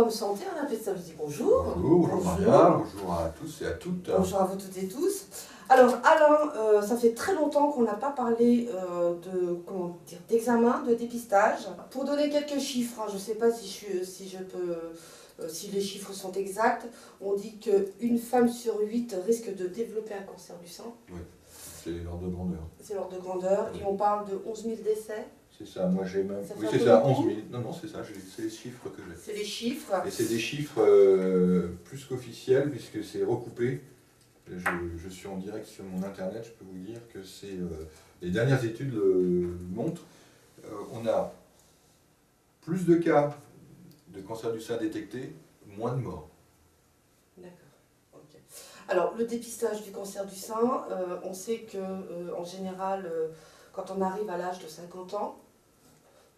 Homme Santé, on appelle ça, je dis bonjour. Bonjour Maria, bonjour à tous et à toutes. Bonjour à vous toutes et tous. Alors Alain, ça fait très longtemps qu'on n'a pas parlé d'examen, de dépistage. Pour donner quelques chiffres, hein, je ne sais pas si les chiffres sont exacts, on dit qu'une femme sur 8 risque de développer un cancer du sein. Oui, c'est l'ordre de grandeur. C'est l'ordre de grandeur, et on parle de 11 000 décès. C'est ça, moi j'ai même... Oui, c'est ça, 11 000. Non, c'est ça, c'est les chiffres que j'ai. C'est les chiffres. Et c'est des chiffres plus qu'officiels, puisque c'est recoupé. Je suis en direct sur mon internet, je peux vous dire que c'est... les dernières études le montrent. On a plus de cas de cancer du sein détectés, moins de morts. D'accord. Ok. Alors, le dépistage du cancer du sein, on sait que en général, quand on arrive à l'âge de 50 ans,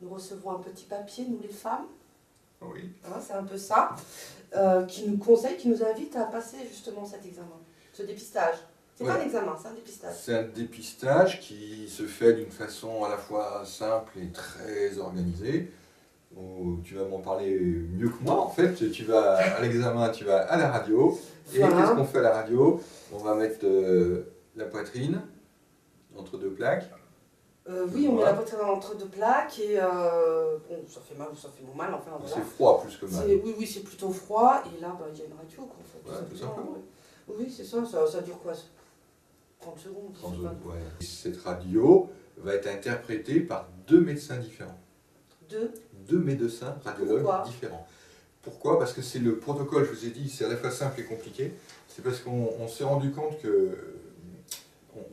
nous recevons un petit papier, nous les femmes, Oui. hein, c'est un peu ça, qui nous conseille, qui nous invite à passer justement cet examen, ce dépistage. C'est pas un examen, c'est un dépistage. C'est un dépistage qui se fait d'une façon à la fois simple et très organisée. Tu vas m'en parler mieux que moi en fait. Tu vas à l'examen, tu vas à la radio. Et voilà. Qu'est-ce qu'on fait à la radio? On va mettre la poitrine entre deux plaques. Oui, on met la poitrine entre deux plaques et bon, ça fait mal ou ça fait moins mal, enfin voilà. C'est froid plus que mal. Oui, c'est plutôt froid et là, il y a une radio quoi, en fait. Ouais, tout simplement. Oui, c'est ça dure quoi? 30 secondes. 30 secondes, ouais. Cette radio va être interprétée par deux médecins différents. Deux médecins radiologues différents. Pourquoi? Parce que c'est le protocole, je vous ai dit, c'est à la fois simple et compliqué. C'est parce qu'on s'est rendu compte que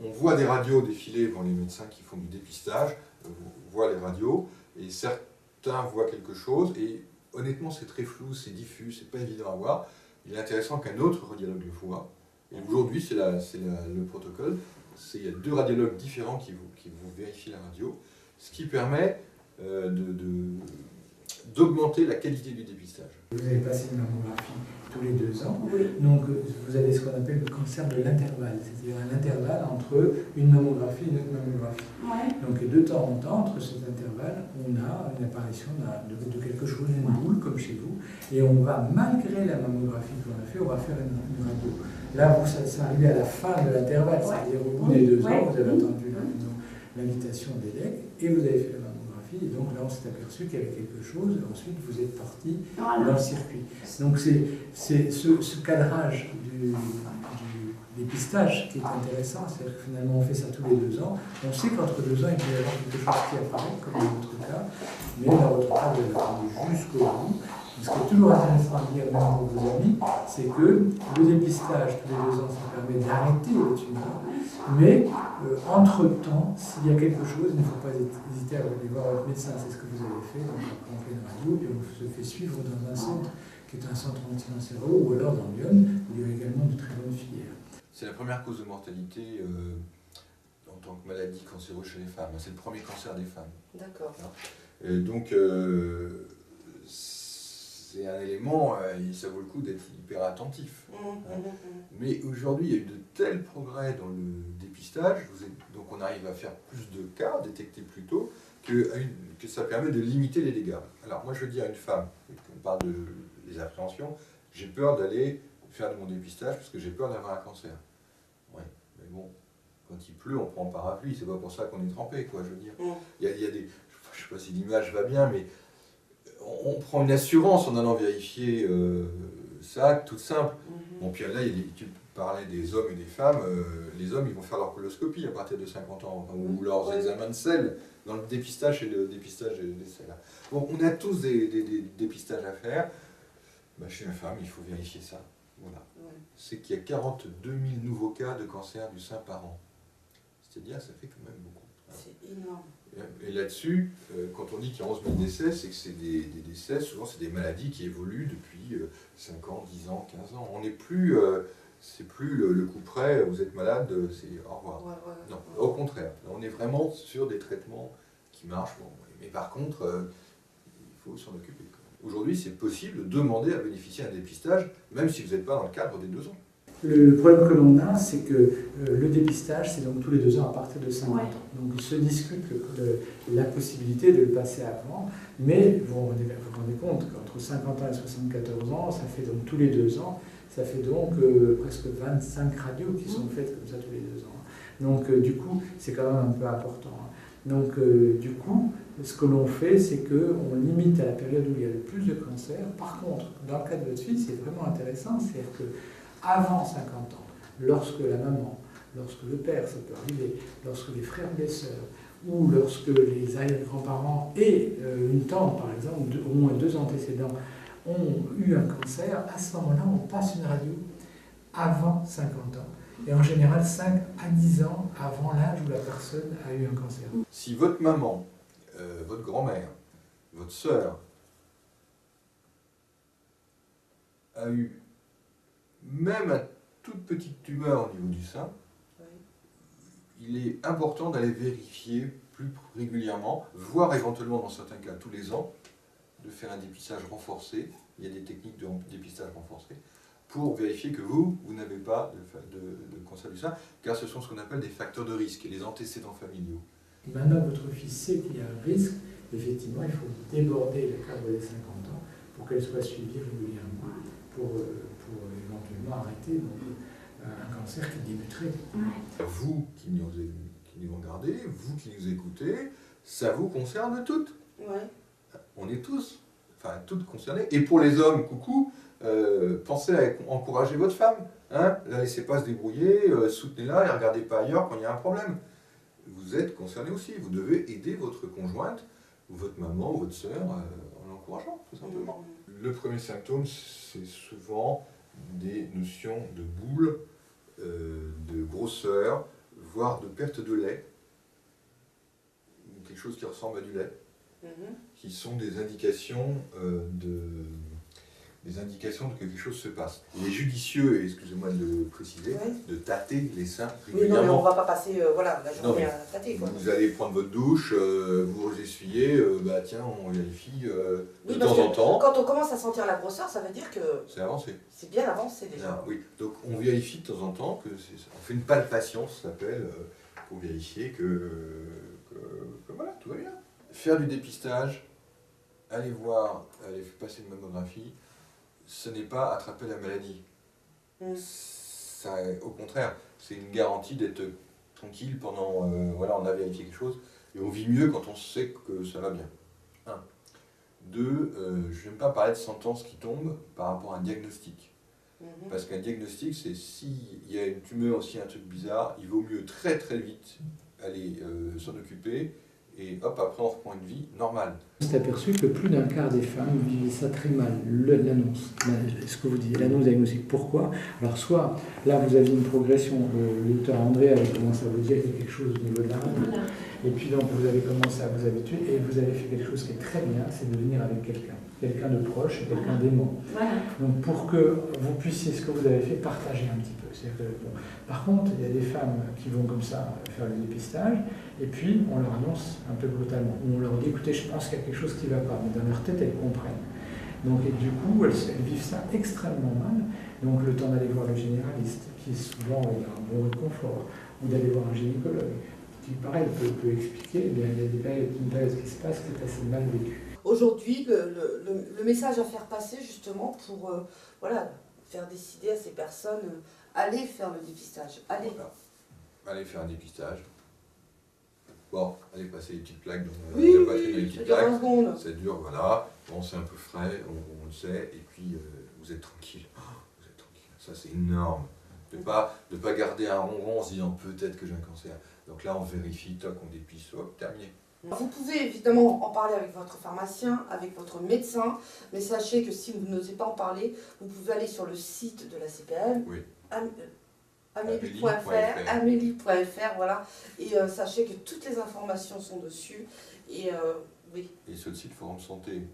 on voit des radios défiler devant les médecins qui font du dépistage, on voit les radios, et certains voient quelque chose, et honnêtement c'est très flou, c'est diffus, c'est pas évident à voir. Il est intéressant qu'un autre radiologue le voit. Et aujourd'hui, c'est le protocole. Il y a deux radiologues différents qui vous vérifient la radio, ce qui permet d'augmenter la qualité du dépistage. Vous avez passé une mammographie tous les 2 ans, oui. Donc vous avez ce qu'on appelle le cancer de l'intervalle, c'est-à-dire un intervalle entre une mammographie et une autre mammographie. Ouais. Donc de temps en temps, entre cet intervalle, on a une apparition de quelque chose, une boule comme chez vous, et on va, malgré la mammographie qu'on a fait, on va faire une radio. Là, vous, c'est arrivé à la fin de l'intervalle, c'est-à-dire au bout des 2 ans, vous avez attendu l'invitation des legs, et vous avez fait la mammographie, et donc là on s'est aperçu qu'il y avait quelque chose, et ensuite vous êtes parti dans le circuit. Donc c'est ce cadrage du dépistage qui est intéressant, c'est-à-dire que finalement on fait ça tous les 2 ans, on sait qu'entre 2 ans il peut y avoir quelque chose qui apparaît, comme dans votre cas, mais dans votre cas vous avez attendu jusqu'au bout. Ce qui est toujours intéressant à dire, même pour vos amis, c'est que le dépistage tous les 2 ans, ça permet d'arrêter le tumeur. Mais entre-temps, s'il y a quelque chose, il ne faut pas hésiter à aller voir votre médecin. C'est ce que vous avez fait. Donc après, on fait une radio et on se fait suivre dans un centre qui est un centre anticancéreux ou alors dans Lyon, où il y a également de très bonnes filières. C'est la première cause de mortalité en tant que maladie cancéreuse chez les femmes. C'est le premier cancer des femmes. D'accord. Donc, c'est un élément, ça vaut le coup d'être hyper attentif. Mais aujourd'hui, il y a eu de tels progrès dans le dépistage, donc on arrive à faire plus de cas, détecter plus tôt, que ça permet de limiter les dégâts. Alors moi je dis à une femme, on parle des appréhensions, j'ai peur d'aller faire de mon dépistage parce que j'ai peur d'avoir un cancer. Ouais, mais bon, quand il pleut, on prend un parapluie, c'est pas pour ça qu'on est trempé, quoi, je veux dire. Il y a des, je sais pas si l'image va bien, mais on prend une assurance en allant vérifier ça, tout simple. Bon, puis là, tu parlais des hommes et des femmes. Les hommes, ils vont faire leur coloscopie à partir de 50 ans, ou leurs examens de sel, dans le dépistage et le dépistage des selles. Bon, on a tous des dépistages à faire. Bah, chez la femme, il faut vérifier ça. Voilà. C'est qu'il y a 42 000 nouveaux cas de cancer du sein par an. C'est-à-dire, ça fait quand même beaucoup. C'est énorme. Et là-dessus, quand on dit qu'il y a 11 000 décès, c'est que c'est des décès, souvent c'est des maladies qui évoluent depuis 5 ans, 10 ans, 15 ans. On n'est plus, c'est plus le coup près, vous êtes malade, c'est au revoir. Non, au contraire, on est vraiment sur des traitements qui marchent. Bon, mais par contre, il faut s'en occuper. Aujourd'hui, c'est possible de demander à bénéficier d'un dépistage, même si vous n'êtes pas dans le cadre des 2 ans. Le problème que l'on a, c'est que le dépistage, c'est donc tous les 2 ans à partir de 50 ans. Donc il se discute la possibilité de le passer avant, mais vous vous rendez compte qu'entre 50 ans et 74 ans, ça fait donc tous les 2 ans, ça fait donc presque 25 radios qui sont faites comme ça tous les 2 ans. Donc du coup, c'est quand même un peu important. Donc du coup, ce que l'on fait, c'est qu'on limite à la période où il y a le plus de cancers. Par contre, dans le cas de votre fille, c'est vraiment intéressant, c'est-à-dire qu'avant 50 ans, lorsque la maman, lorsque le père, ça peut arriver, lorsque les frères et les sœurs, ou lorsque les arrière-grands-parents et une tante, par exemple, au moins 2 antécédents, ont eu un cancer, à ce moment-là, on passe une radio avant 50 ans. Et en général, 5 à 10 ans avant l'âge où la personne a eu un cancer. Si votre maman, votre grand-mère, votre sœur a eu même une toute petite tumeur au niveau du sein, il est important d'aller vérifier plus régulièrement, voire éventuellement dans certains cas tous les ans, de faire un dépistage renforcé. Il y a des techniques de dépistage renforcé pour vérifier que vous n'avez pas de cancer du sein, car ce sont ce qu'on appelle des facteurs de risque, les antécédents familiaux. Maintenant, votre fille sait qu'il y a un risque. Effectivement, il faut déborder le cadre des 50 ans pour qu'elle soit suivie régulièrement, pour éventuellement arrêter donc, un cancer qui débuterait. Vous qui nous regardez, vous qui nous écoutez, ça vous concerne toutes. On est tous, toutes concernées. Et pour les hommes, coucou, pensez à encourager votre femme. Hein, la laissez pas se débrouiller, soutenez-la et regardez pas ailleurs quand il y a un problème. Vous êtes concerné aussi. Vous devez aider votre conjointe, ou votre maman, ou votre sœur, en l'encourageant, tout simplement. Le premier symptôme, c'est souvent des notions de boule, de grosseur, voire de perte de lait, quelque chose qui ressemble à du lait, qui sont des indications que quelque chose se passe. Il est judicieux, et excusez-moi de le préciser, de tâter les seins régulièrement. Oui, non, mais on ne va pas passer la journée à tâter. Quoi. Vous allez prendre votre douche, vous vous essuyez, tiens, on vérifie de temps en temps. Quand on commence à sentir la grosseur, ça veut dire que c'est avancé. C'est bien avancé déjà. Oui, donc on vérifie de temps en temps, on fait une palpation, ça s'appelle, pour vérifier que voilà, tout va bien. Faire du dépistage, aller passer une mammographie, ce n'est pas attraper la maladie. Ça, au contraire, c'est une garantie d'être tranquille pendant... on a vérifié quelque chose, et on vit mieux quand on sait que ça va bien. 1. 2, je n'aime pas parler de sentence qui tombe par rapport à un diagnostic. Parce qu'un diagnostic, c'est s'il y a une tumeur aussi, un truc bizarre, il vaut mieux très très vite aller s'en occuper, et hop, après on reprend une vie normale. On s'est aperçu que plus d'un quart des femmes vivaient ça très mal, l'annonce, ce que vous disiez, l'annonce diagnostique. Pourquoi? Alors soit, là vous aviez une progression, le docteur André avait commencé à vous dire qu'il y a quelque chose au niveau de la radio, et puis donc vous avez commencé à vous habituer, et vous avez fait quelque chose qui est très bien, c'est de venir avec quelqu'un de proche, quelqu'un d'aimant. Donc pour que vous puissiez, ce que vous avez fait, partager un petit peu. Par contre, il y a des femmes qui vont comme ça faire le dépistage, et puis on leur annonce un peu brutalement. On leur dit, écoutez, je pense qu'il y a quelque chose qui ne va pas, mais dans leur tête, elles comprennent. Donc, et du coup, elles vivent ça extrêmement mal. Donc le temps d'aller voir le généraliste, qui est souvent un bon réconfort, ou d'aller voir un gynécologue, qui pareil peut expliquer, il y a une période qui se passe qui est assez mal vécue. Aujourd'hui, le message à faire passer justement pour faire décider à ces personnes, allez faire le dépistage, allez. Voilà. Allez faire un dépistage. Bon, allez passer les petites plaques dans la poitrine avec les petites plaques. Ça dure, voilà. Bon, c'est un peu frais, on le sait, et puis vous êtes tranquille. Vous êtes tranquille. Ça, c'est énorme. De pas garder un ronron en se disant peut-être que j'ai un cancer. Donc là, on vérifie, toc, on dépiste, hop, terminé. Vous pouvez évidemment en parler avec votre pharmacien, avec votre médecin, mais sachez que si vous n'osez pas en parler, vous pouvez aller sur le site de la CPM, amélie.fr, voilà, et sachez que toutes les informations sont dessus, et oui. Et sur le site forumsanté.com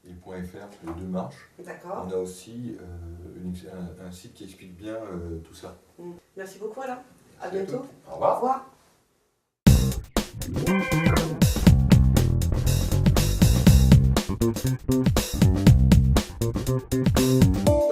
et .fr, les deux marchent. D'accord. On a aussi un site qui explique bien tout ça. Merci beaucoup Alain, à bientôt. Au revoir. Au revoir. Thank you.